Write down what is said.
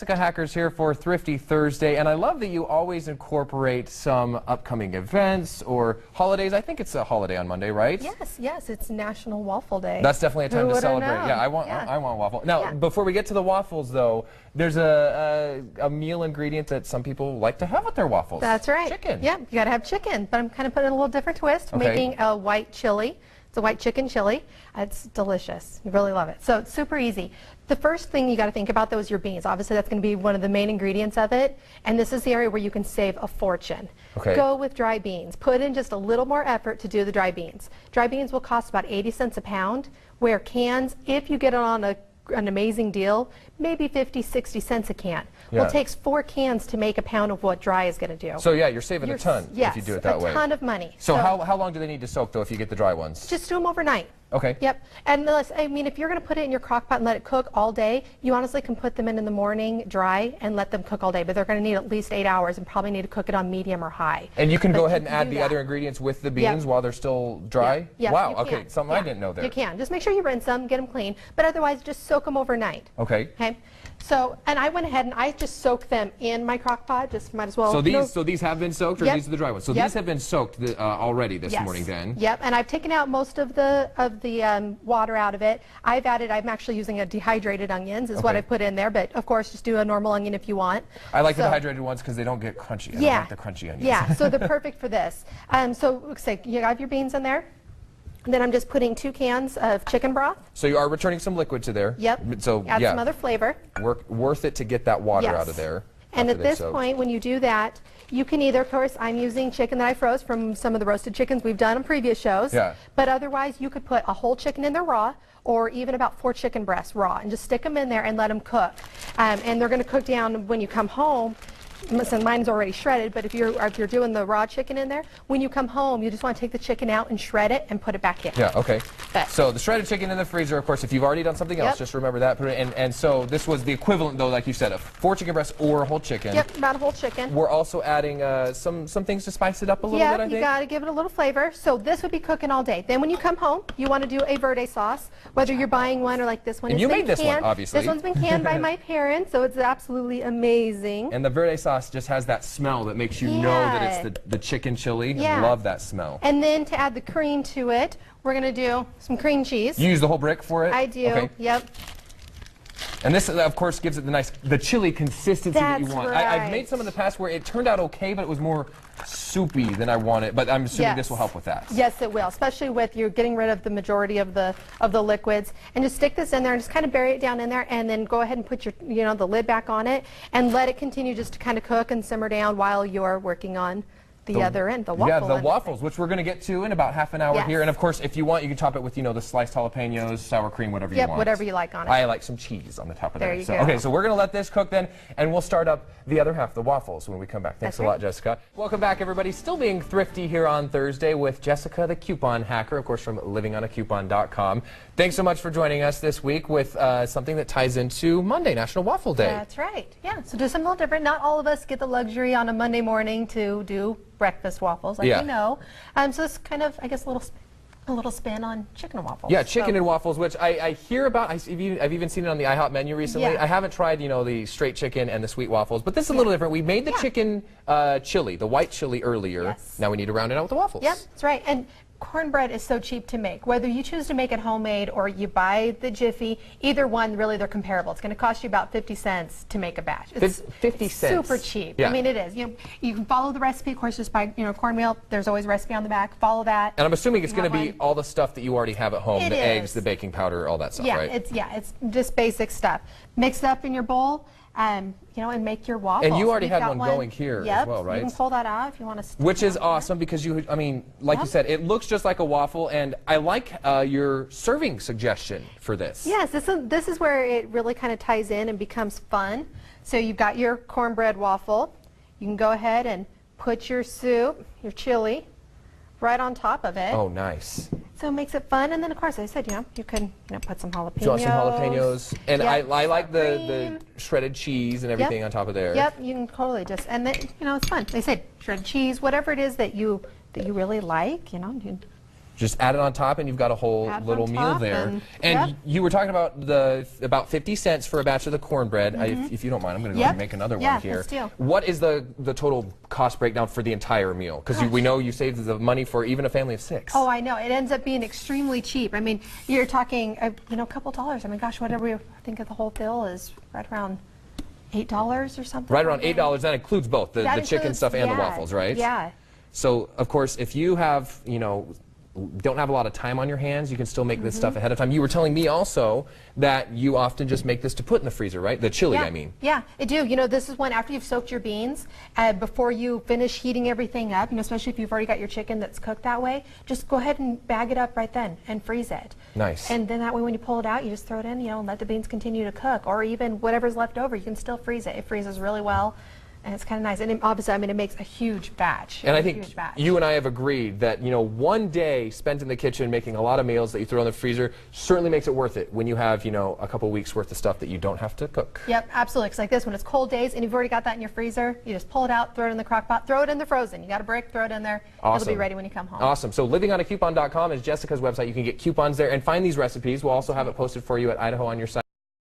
Jessica Hacker's here for Thrifty Thursday, and I love that you always incorporate some upcoming events or holidays. I think it's a holiday on Monday, right? Yes, it's National Waffle Day. That's definitely a time to celebrate. Yeah, I want waffle. Now, before we get to the waffles, though, there's a meal ingredient that some people like to have with their waffles. That's right. Chicken. Yeah, you got to have chicken, but I'm kind of putting a little different twist, making a white chili. It's a white chicken chili. It's delicious. You really love it. So it's super easy. The first thing you got to think about, though, is your beans. Obviously, that's going to be one of the main ingredients of it, and this is the area where you can save a fortune. Okay. Go with dry beans. Put in just a little more effort to do the dry beans. Dry beans will cost about 80 cents a pound, where cans, if you get it on an amazing deal, maybe 50, 60 cents a can. Yeah. Well, it takes 4 cans to make a pound of what dry is going to do. So yeah, you're saving a ton if you do it that way. Yes, a ton of money. So how long do they need to soak, though, if you get the dry ones? Just do them overnight. Okay. Yep. And I mean, if you're going to put it in your crock pot and let it cook all day, you honestly can put them in the morning dry and let them cook all day. But they're going to need at least 8 hours and probably need to cook it on medium or high. And you can go ahead and add the other ingredients with the beans while they're still dry? Yeah. Wow, okay, something I didn't know there. You can. Just make sure you rinse them, get them clean, but otherwise just soak them overnight. Okay. Okay. So, and I went ahead and I just soaked them in my crock pot, just might as well. So these have been soaked, or these are the dry ones? So these have been soaked already this morning then? Yep, and I've taken out most of the water out of it. I'm actually using a dehydrated onions is what I put in there, but of course just do a normal onion if you want. I like the dehydrated ones because they don't get crunchy. I don't like the crunchy onions. Yeah, so they're perfect for this. So looks like you have your beans in there. And then I'm just putting 2 cans of chicken broth. So you are returning some liquid to there. Yep. So add some other flavor. Worth it to get that water out of there. And at this point, when you do that, you can either, of course, I'm using chicken that I froze from some of the roasted chickens we've done on previous shows. Yeah. But otherwise, you could put a whole chicken in there raw, or even about 4 chicken breasts raw, and just stick them in there and let them cook. And they're going to cook down when you come home. Listen, mine's already shredded, but if you're doing the raw chicken in there, when you come home, you just want to take the chicken out and shred it and put it back in. Yeah, okay. So the shredded chicken in the freezer, of course, if you've already done something else, just remember that. Put it in, and so this was the equivalent, though, like you said, of 4 chicken breasts or a whole chicken. Yep, about a whole chicken. We're also adding some things to spice it up a little bit, I think. Yeah, you got to give it a little flavor. So this would be cooking all day. Then when you come home, you want to do a verde sauce, whether you're buying one or like this one. And you made this one, obviously. This one's been canned by my parents, so it's absolutely amazing. And the verde sauce just has that smell that makes you know that it's the chicken chili. I love that smell. And then to add the cream to it, we're going to do some cream cheese. You use the whole brick for it? I do, yep. And this, of course, gives it the chili consistency that you want. Right. I've made some in the past where it turned out okay, but it was more soupy than I wanted. But I'm assuming this will help with that. Yes, it will, especially with you getting rid of the majority of the liquids. And just stick this in there and just kind of bury it down in there, and then go ahead and put your the lid back on it and let it continue just to kind of cook and simmer down while you're working on the other end, the waffle. Yeah, the waffles, which we're going to get to in about half an hour here. And of course, if you want, you can top it with, the sliced jalapenos, sour cream, whatever you want. Whatever you like on it. I like some cheese on the top of that. There you go. Okay, so we're going to let this cook then, and we'll start up the other half, the waffles, when we come back. Thanks a lot, Jessica. Welcome back, everybody. Still being thrifty here on Thursday with Jessica, the coupon hacker, of course, from livingonacoupon.com. Thanks so much for joining us this week with something that ties into Monday, National Waffle Day. That's right. Yeah, so do something a little different. Not all of us get the luxury on a Monday morning to do breakfast waffles, like we know. So it's kind of, I guess, a little spin on chicken and waffles. Yeah, chicken and waffles, which I hear about. I've even seen it on the IHOP menu recently. I haven't tried, the straight chicken and the sweet waffles, but this is a little different. We made the chicken chili, the white chili earlier. Yes. Now we need to round it out with the waffles. Yep, that's right. And cornbread is so cheap to make. Whether you choose to make it homemade or you buy the Jiffy, either one, really, they're comparable. It's going to cost you about 50 cents to make a batch. It's 50 cents. Super cheap. Yeah. I mean, it is. You can follow the recipe. Of course, just buy cornmeal. There's always a recipe on the back. Follow that. And I'm assuming it's going to be all the stuff that you already have at home, the eggs, the baking powder, all that stuff, right? It's just basic stuff. Mix it up in your bowl. And make your waffles. And you already had one going here as well, right? You can pull that out if you want to. Which is awesome because you said, it looks just like a waffle, and I like your serving suggestion for this. Yes, this is where it really kind of ties in and becomes fun. So you've got your cornbread waffle. You can go ahead and put your soup, your chili, right on top of it. Oh, nice. So it makes it fun, and then of course, I said, you can put some jalapenos. Do you want some jalapenos? And I like the shredded cheese and everything on top of there. Yep, you can totally just, and then it's fun. They said shredded cheese, whatever it is that you really like, Just add it on top, and you've got a whole Add it little on meal top there. and And you were talking about about 50 cents for a batch of the cornbread. If you don't mind, I'm going to go ahead and make another one here. Let's do. What is the total cost breakdown for the entire meal? Because we know you saved the money for even a family of 6. Oh, I know. It ends up being extremely cheap. I mean, you're talking, you know, a couple dollars. I mean, gosh, whatever you think of the whole bill is right around $8 or something. Right around $8. That includes both the chicken stuff and the waffles, right? Yeah. So, of course, if you have, you know, don't have a lot of time on your hands, you can still make this stuff ahead of time. You were telling me also that you often just make this to put in the freezer, right? The chili, I mean. Yeah, I do. You know, this is when after you've soaked your beans, before you finish heating everything up, you know, especially if you've already got your chicken that's cooked that way, just go ahead and bag it up right then and freeze it. Nice. And then that way when you pull it out, you just throw it in, you know, and let the beans continue to cook. Or even whatever's left over, you can still freeze it. It freezes really well. And it's kind of nice. And obviously, I mean, it makes a huge batch. And I think you and I have agreed that, you know, one day spent in the kitchen making a lot of meals that you throw in the freezer certainly makes it worth it when you have, you know, a couple weeks worth of stuff that you don't have to cook. Yep, absolutely. It's like this, when it's cold days and you've already got that in your freezer, you just pull it out, throw it in the crock pot, throw it in the frozen. You got a brick, throw it in there. Awesome. It'll be ready when you come home. Awesome. So livingonacoupon.com is Jessica's website. You can get coupons there and find these recipes. We'll also have it posted for you at Idaho on your site.